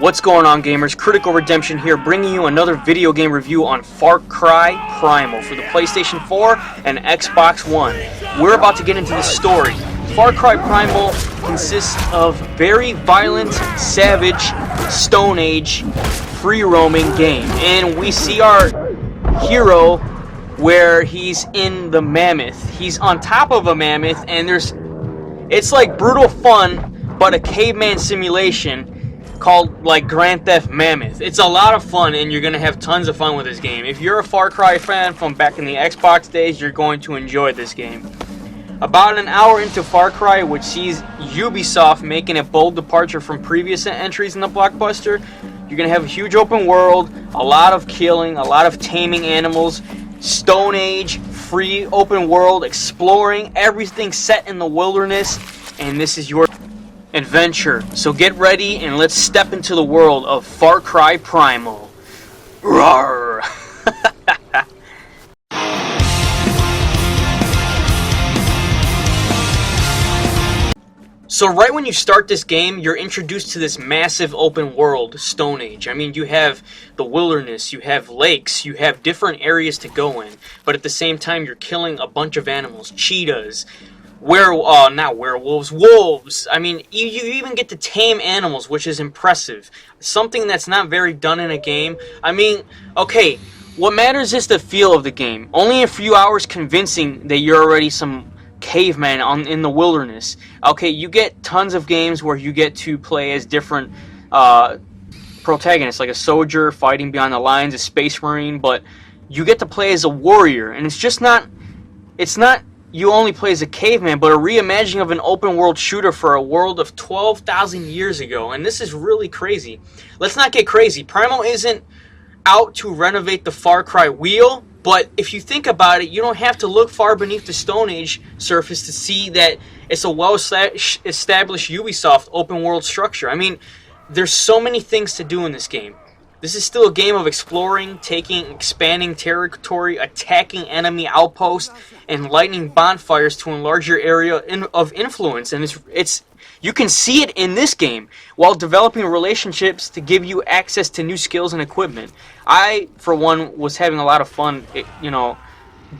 What's going on, gamers? Critical Redemption here, bringing you another video game review on Far Cry Primal for the PlayStation 4 and Xbox One. We're about to get into the story. Far Cry Primal consists of very violent, savage, Stone Age, free-roaming game. And we see our hero where he's in the mammoth. He's on top of a mammoth, and it's like brutal fun, but a caveman simulation called like Grand Theft Mammoth. It's a lot of fun, and you're gonna have tons of fun with this game. If you're a Far Cry fan from back in the Xbox days, you're going to enjoy this game. About an hour into Far Cry, which sees Ubisoft making a bold departure from previous entries in the blockbuster, you're gonna have a huge open world, a lot of killing, a lot of taming animals, Stone Age, free open world, exploring, everything set in the wilderness, and this is your adventure. So get ready and let's step into the world of Far Cry Primal. Roar! So right when you start this game, you're introduced to this massive open world, Stone Age. I mean, you have the wilderness, you have lakes, you have different areas to go in, but at the same time you're killing a bunch of animals, cheetahs, not werewolves, wolves. I mean, you even get to tame animals, which is impressive. Something that's not very done in a game. I mean, okay, what matters is the feel of the game. Only a few hours convincing that you're already some caveman in the wilderness. Okay, you get tons of games where you get to play as different protagonists, like a soldier fighting beyond the lines, a space marine, but you get to play as a warrior, and it's not you only play as a caveman, but a reimagining of an open world shooter for a world of 12,000 years ago. And this is really crazy. Let's not get crazy. Primal isn't out to renovate the Far Cry wheel, but if you think about it, you don't have to look far beneath the Stone Age surface to see that it's a well-established Ubisoft open world structure. I mean, there's so many things to do in this game. This is still a game of exploring, expanding territory, attacking enemy outposts, and lighting bonfires to enlarge your area of influence. And you can see it in this game while developing relationships to give you access to new skills and equipment. I, for one, was having a lot of fun,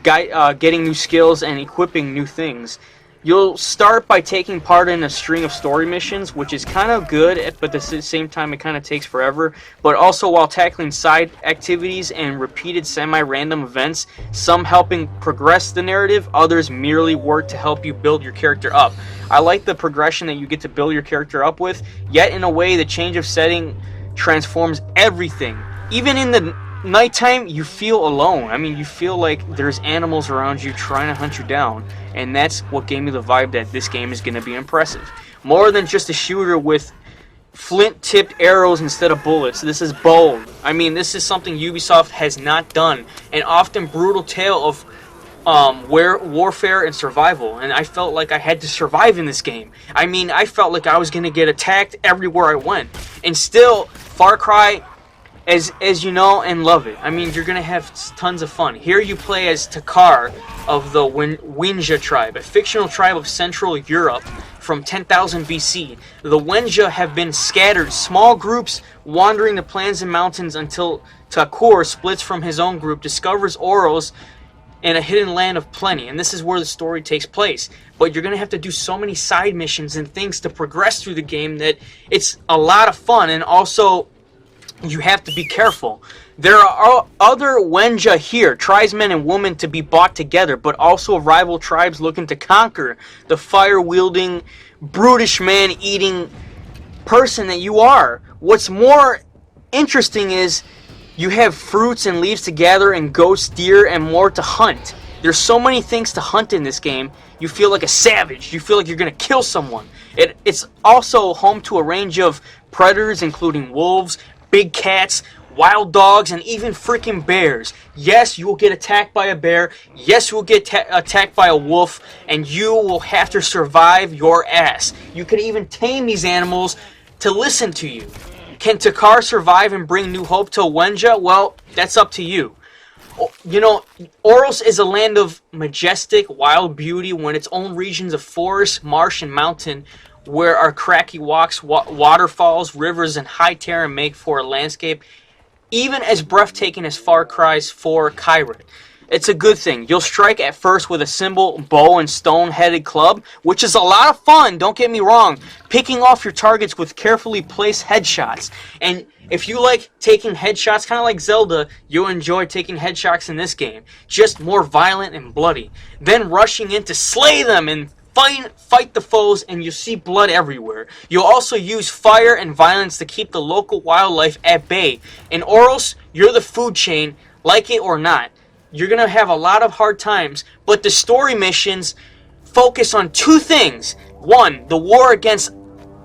getting new skills and equipping new things. You'll start by taking part in a string of story missions, which is kind of good, but at the same time it kind of takes forever. But also while tackling side activities and repeated semi-random events, some helping progress the narrative, others merely work to help you build your character up. I like the progression that you get to build your character up with, yet in a way the change of setting transforms everything. Even in the nighttime, you feel alone. I mean, you feel like there's animals around you trying to hunt you down, and that's what gave me the vibe that this game is going to be impressive. More than just a shooter with flint-tipped arrows instead of bullets. This is bold. I mean, this is something Ubisoft has not done. An often brutal tale of warfare and survival, and I felt like I had to survive in this game. I mean, I felt like I was going to get attacked everywhere I went. And still, Far Cry, as you know and love it. I mean, you're going to have tons of fun. Here you play as Takar of the Wenja tribe, a fictional tribe of Central Europe from 10,000 BC. The Wenja have been scattered, small groups wandering the plains and mountains until Takur splits from his own group, discovers Oros in a hidden land of plenty. And this is where the story takes place. But you're going to have to do so many side missions and things to progress through the game that it's a lot of fun, and also you have to be careful. There are other Wenja here, tribesmen and women to be bought together, but also rival tribes looking to conquer the fire-wielding, brutish man-eating person that you are. What's more interesting is you have fruits and leaves to gather, and goats, deer, and more to hunt. There's so many things to hunt in this game. You feel like a savage. You feel like you're going to kill someone. It's also home to a range of predators, including wolves, big cats, wild dogs, and even freaking bears. Yes, you will get attacked by a bear. Yes, you will get attacked by a wolf, and you will have to survive your ass. You can even tame these animals to listen to you. Can Takar survive and bring new hope to Wenja? Well, that's up to you. You know, Oros is a land of majestic, wild beauty when its own regions of forest, marsh, and mountain where our cracky walks, waterfalls, rivers, and high terrain make for a landscape even as breathtaking as Far Cry's 4 Kyrit. It's a good thing. You'll strike at first with a simple bow and stone-headed club, which is a lot of fun, don't get me wrong, picking off your targets with carefully placed headshots. And if you like taking headshots, kind of like Zelda, you'll enjoy taking headshots in this game. Just more violent and bloody. Then rushing in to slay them and fight the foes, and you'll see blood everywhere. You'll also use fire and violence to keep the local wildlife at bay. In Oros, you're the food chain, like it or not. You're going to have a lot of hard times, but the story missions focus on two things. One, the war against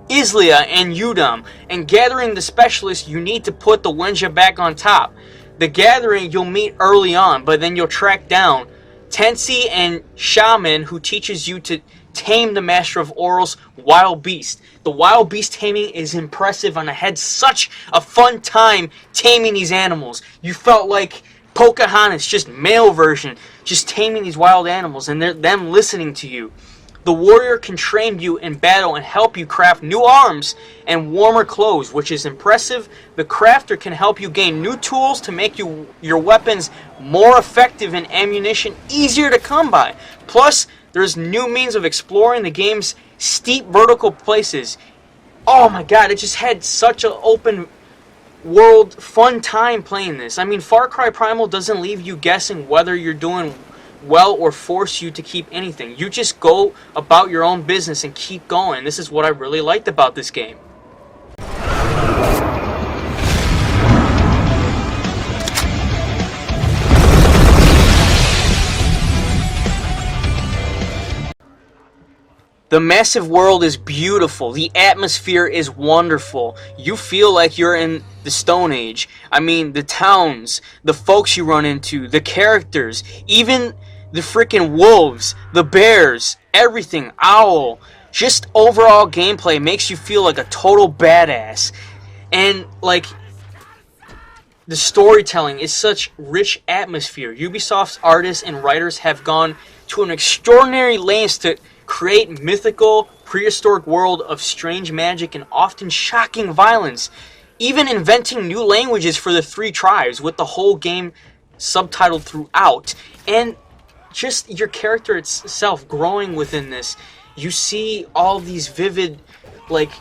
Islia and Udam, and gathering the specialists you need to put the Wenja back on top. The gathering you'll meet early on, but then you'll track down Tensi and Shaman, who teaches you to tame the Master of Oral's wild beast. The wild beast taming is impressive, and I had such a fun time taming these animals. You felt like Pocahontas, just male version, just taming these wild animals, and them listening to you. The warrior can train you in battle and help you craft new arms and warmer clothes, which is impressive. The crafter can help you gain new tools to make your weapons more effective and ammunition easier to come by. Plus, there's new means of exploring the game's steep vertical places. Oh my god, it just had such an open world fun time playing this. I mean, Far Cry Primal doesn't leave you guessing whether you're doing well or force you to keep anything. You just go about your own business and keep going. This is what I really liked about this game. The massive world is beautiful. The atmosphere is wonderful. You feel like you're in the Stone Age. I mean, the towns, the folks you run into, the characters, even the freaking wolves, the bears, everything, owl. Just overall gameplay makes you feel like a total badass. And, like, the storytelling is such rich atmosphere. Ubisoft's artists and writers have gone to an extraordinary lengths to create mythical, prehistoric world of strange magic and often shocking violence, even inventing new languages for the three tribes with the whole game subtitled throughout. And just your character itself growing within this. You see all these vivid, like,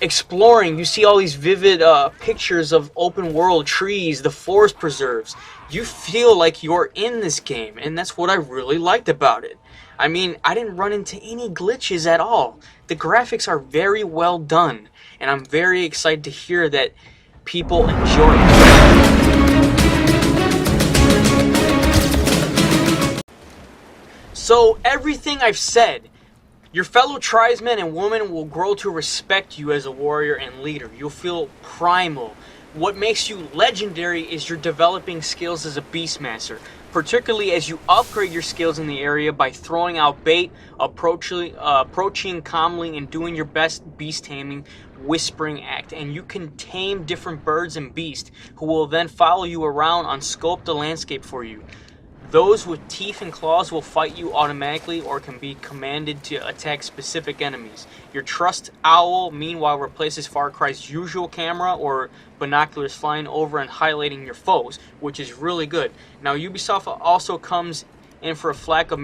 exploring. You see all these vivid pictures of open world trees, the forest preserves. You feel like you're in this game, and that's what I really liked about it. I mean, I didn't run into any glitches at all. The graphics are very well done, and I'm very excited to hear that people enjoy it. So, everything I've said, your fellow tribesmen and women will grow to respect you as a warrior and leader. You'll feel primal. What makes you legendary is your developing skills as a beastmaster, particularly as you upgrade your skills in the area by throwing out bait, approaching calmly, and doing your best beast taming whispering act. And you can tame different birds and beasts who will then follow you around and scope the landscape for you. Those with teeth and claws will fight you automatically or can be commanded to attack specific enemies. Your trust owl, meanwhile, replaces Far Cry's usual camera or binoculars flying over and highlighting your foes, which is really good. Now, Ubisoft also comes in for a flack of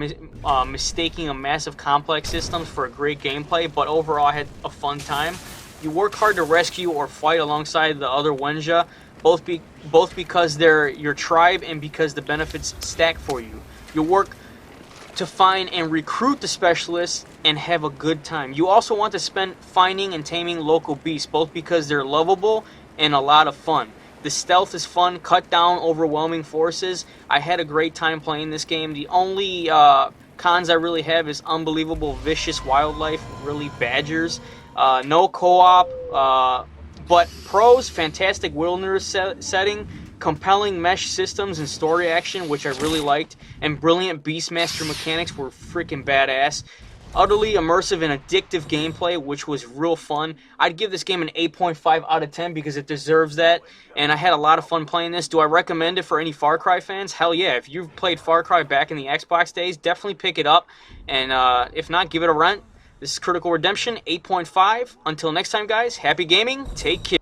mistaking a massive complex systems for a great gameplay, but overall I had a fun time. You work hard to rescue or fight alongside the other Wenja, both because they're your tribe and because the benefits stack for you. You work to find and recruit the specialists and have a good time. You also want to spend finding and taming local beasts, both because they're lovable and a lot of fun. The stealth is fun, cut down overwhelming forces. I had a great time playing this game. The only cons I really have is unbelievable vicious wildlife, really badgers. No co-op, but pros, fantastic wilderness setting, compelling mesh systems and story action, which I really liked, and brilliant Beastmaster mechanics were freaking badass. Utterly immersive and addictive gameplay, which was real fun. I'd give this game an 8.5 out of 10 because it deserves that, and I had a lot of fun playing this. Do I recommend it for any Far Cry fans? Hell yeah. If you've played Far Cry back in the Xbox days, definitely pick it up, and if not, give it a rent. This is Critical Redemption 8.5. Until next time, guys, happy gaming, take care.